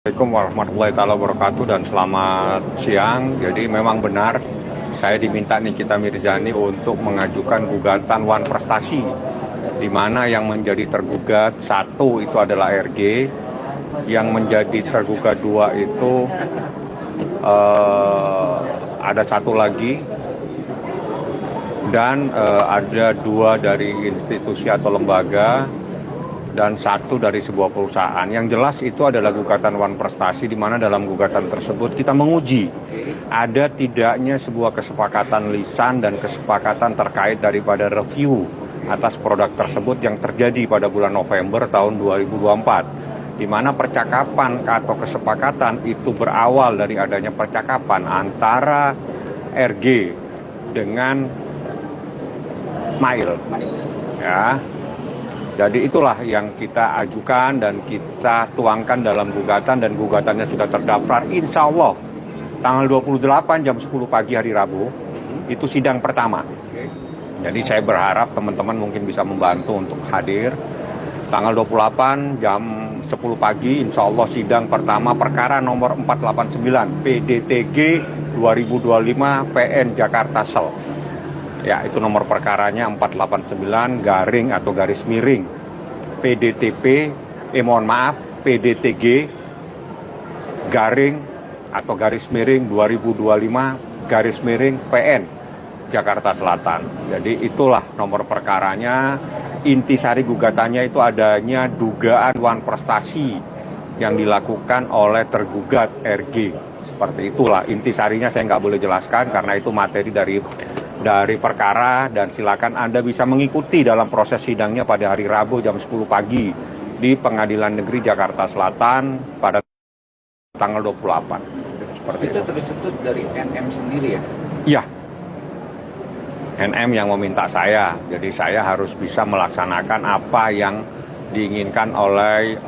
Assalamualaikum warahmatullahi wabarakatuh dan selamat siang. Jadi memang benar saya diminta Nikita Mirzani untuk mengajukan gugatan Wan Prestasi, di mana yang menjadi tergugat satu itu adalah RG, yang menjadi tergugat dua itu ada satu lagi, dan ada dua dari institusi atau lembaga dan satu dari sebuah perusahaan. Yang jelas itu adalah gugatan Wan Prestasi, di mana dalam gugatan tersebut kita menguji ada tidaknya sebuah kesepakatan lisan dan kesepakatan terkait daripada review atas produk tersebut yang terjadi pada bulan November tahun 2024, di mana percakapan atau kesepakatan itu berawal dari adanya percakapan antara RG dengan Mail, ya. Jadi itulah yang kita ajukan dan kita tuangkan dalam gugatan, dan gugatannya sudah terdaftar. Insya Allah tanggal 28 jam 10 pagi hari Rabu itu sidang pertama. Jadi saya berharap teman-teman mungkin bisa membantu untuk hadir. Tanggal 28 jam 10 pagi insya Allah sidang pertama perkara nomor 489 PDTG 2025 PN Jakarta Sel. Ya, itu nomor perkaranya 489 garing atau garis miring PDTP, PDTG garing atau garis miring 2025 garis miring PN Jakarta Selatan. Jadi itulah nomor perkaranya. Intisari gugatannya itu adanya dugaan Wan Prestasi yang dilakukan oleh tergugat RG. Seperti itulah intisarinya, saya nggak boleh jelaskan karena itu materi dari perkara, dan silakan Anda bisa mengikuti dalam proses sidangnya pada hari Rabu jam 10 pagi di Pengadilan Negeri Jakarta Selatan pada tanggal 28. Seperti itu tersebut dari NM sendiri ya? Iya. NM yang meminta saya. Jadi saya harus bisa melaksanakan apa yang diinginkan oleh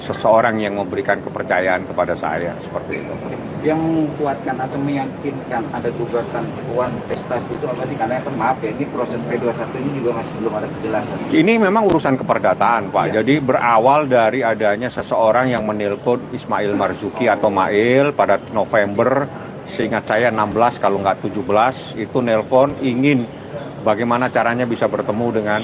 seseorang yang memberikan kepercayaan kepada saya, seperti itu. Yang menguatkan atau meyakinkan ada gugatan Wan Prestasi itu apa sih? Karena maaf ya, ini proses P21 ini juga masih belum ada kejelasan. Ini memang urusan keperdataan, Pak. Ya. Jadi berawal dari adanya seseorang yang menelpon Ismail Marzuki atau Mail pada November, seingat saya 16 kalau nggak 17, itu nelpon ingin bagaimana caranya bisa bertemu dengan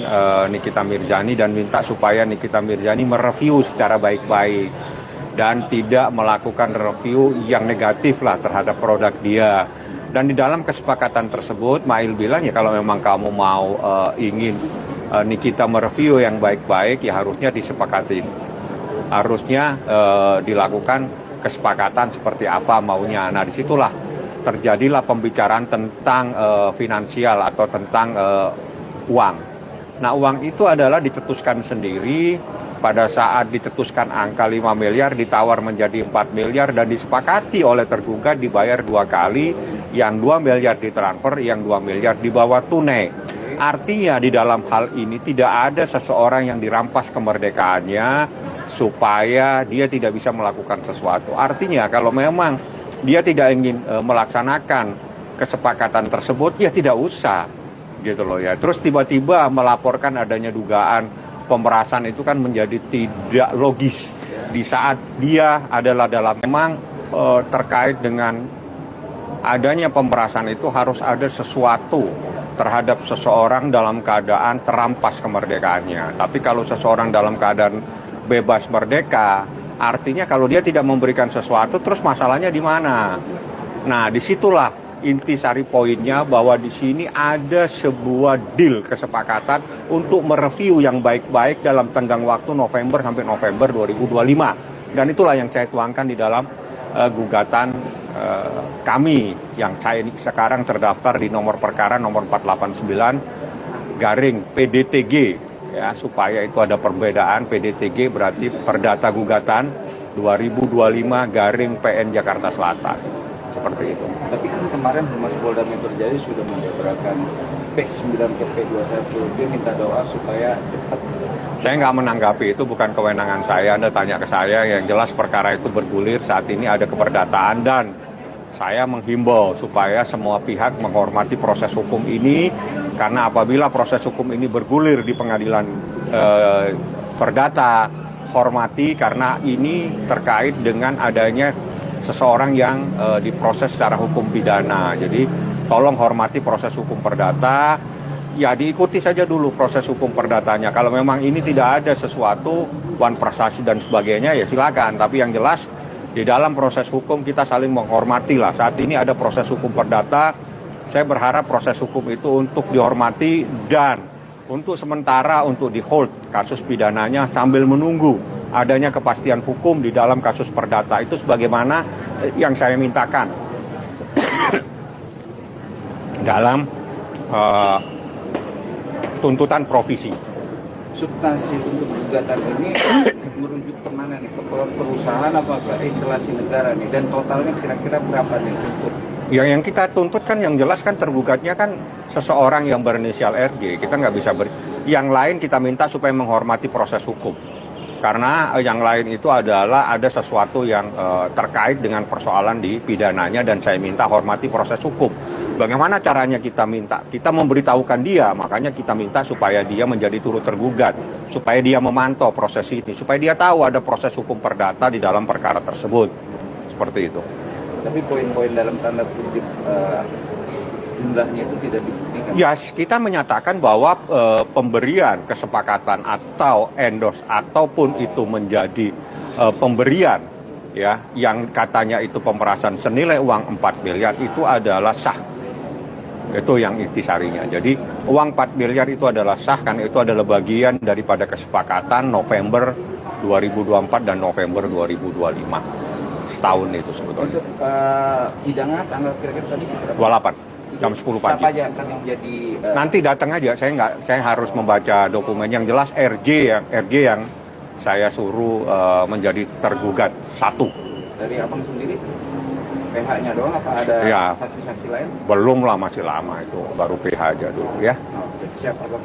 Nikita Mirzani dan minta supaya Nikita Mirzani mereview secara baik-baik dan tidak melakukan review yang negatif lah terhadap produk dia. Dan di dalam kesepakatan tersebut, Mail bilang ya kalau memang kamu mau ingin Nikita mereview yang baik-baik, ya harusnya disepakatin. Harusnya dilakukan kesepakatan seperti apa maunya. Nah disitulah terjadilah pembicaraan tentang finansial atau tentang uang. Nah uang itu adalah dicetuskan sendiri. Pada saat dicetuskan angka 5 miliar ditawar menjadi 4 miliar dan disepakati oleh tergugat dibayar 2 kali, yang 2 miliar ditransfer, yang 2 miliar dibawa tunai. Artinya di dalam hal ini tidak ada seseorang yang dirampas kemerdekaannya supaya dia tidak bisa melakukan sesuatu. Artinya kalau memang dia tidak ingin melaksanakan kesepakatan tersebut, ya tidak usah gitu loh ya. Terus tiba-tiba melaporkan adanya dugaan pemerasan itu kan menjadi tidak logis di saat dia adalah dalam memang terkait dengan adanya pemerasan itu harus ada sesuatu terhadap seseorang dalam keadaan terampas kemerdekaannya. Tapi kalau seseorang dalam keadaan bebas merdeka, artinya kalau dia tidak memberikan sesuatu, terus masalahnya di mana? Nah, disitulah intisari poinnya, bahwa di sini ada sebuah deal kesepakatan untuk mereview yang baik-baik dalam tenggang waktu November sampai November 2025. Dan itulah yang saya tuangkan di dalam gugatan kami yang saya ini sekarang terdaftar di nomor perkara nomor 489 garing PDTG, ya, supaya itu ada perbedaan. PDTG berarti Perdata Gugatan 2025 garing PN Jakarta Selatan. Seperti itu. Tapi kan kemarin Humas Polda Metro Jaya sudah menjabarkan P9 ke P21. Dia minta doa supaya cepat. Saya nggak menanggapi, itu bukan kewenangan saya. Anda tanya ke saya. Yang jelas perkara itu bergulir, saat ini ada keperdataan, dan saya menghimbau supaya semua pihak menghormati proses hukum ini, karena apabila proses hukum ini bergulir di pengadilan perdata, hormati karena ini terkait dengan adanya seseorang yang diproses secara hukum pidana. Jadi tolong hormati proses hukum perdata. Ya diikuti saja dulu proses hukum perdatanya. Kalau memang ini tidak ada sesuatu, wan prasasti dan sebagainya, ya silakan. Tapi yang jelas di dalam proses hukum kita saling menghormati lah. Saat ini ada proses hukum perdata. Saya berharap proses hukum itu untuk dihormati dan untuk sementara untuk di hold kasus pidananya sambil menunggu adanya kepastian hukum di dalam kasus perdata. Itu sebagaimana yang saya mintakan dalam tuntutan provisi. Substansi untuk gugatan ini merujuk kemana nih? Ke perusahaan apa ke instalasi negara nih? Dan totalnya kira-kira berapa nih untuk? Yang kita tuntut kan yang jelas kan tergugatnya kan seseorang yang berinisial RJ. Kita nggak bisa yang lain kita minta supaya menghormati proses hukum. Karena yang lain itu adalah ada sesuatu yang terkait dengan persoalan di pidananya dan saya minta hormati proses hukum. Bagaimana caranya kita minta? Kita memberitahukan dia, makanya kita minta supaya dia menjadi turut tergugat, supaya dia memantau proses ini, supaya dia tahu ada proses hukum perdata di dalam perkara tersebut. Seperti itu. Tapi poin-poin dalam tanda kutip jumlahnya itu tidak dibuktikan. Ya, kita menyatakan bahwa pemberian kesepakatan atau endorse ataupun itu menjadi pemberian ya yang katanya itu pemerasan senilai uang 4 miliar itu adalah sah. Itu yang intisarinya. Jadi uang 4 miliar itu adalah sah karena itu adalah bagian daripada kesepakatan November 2024 dan November 2025. Setahun itu sebetulnya. Untuk hidangan tanggal kira-kira tadi 28 jam 10 pagi. Siapa aja kan yang menjadi Nanti datang aja, saya harus membaca dokumen yang jelas RJ yang saya suruh menjadi tergugat satu. dari abang sendiri? PH-nya doang apa ada Ya. saksi-saksi lain? Belum lah, masih lama itu, baru PH aja dulu ya. Oke, siap abang.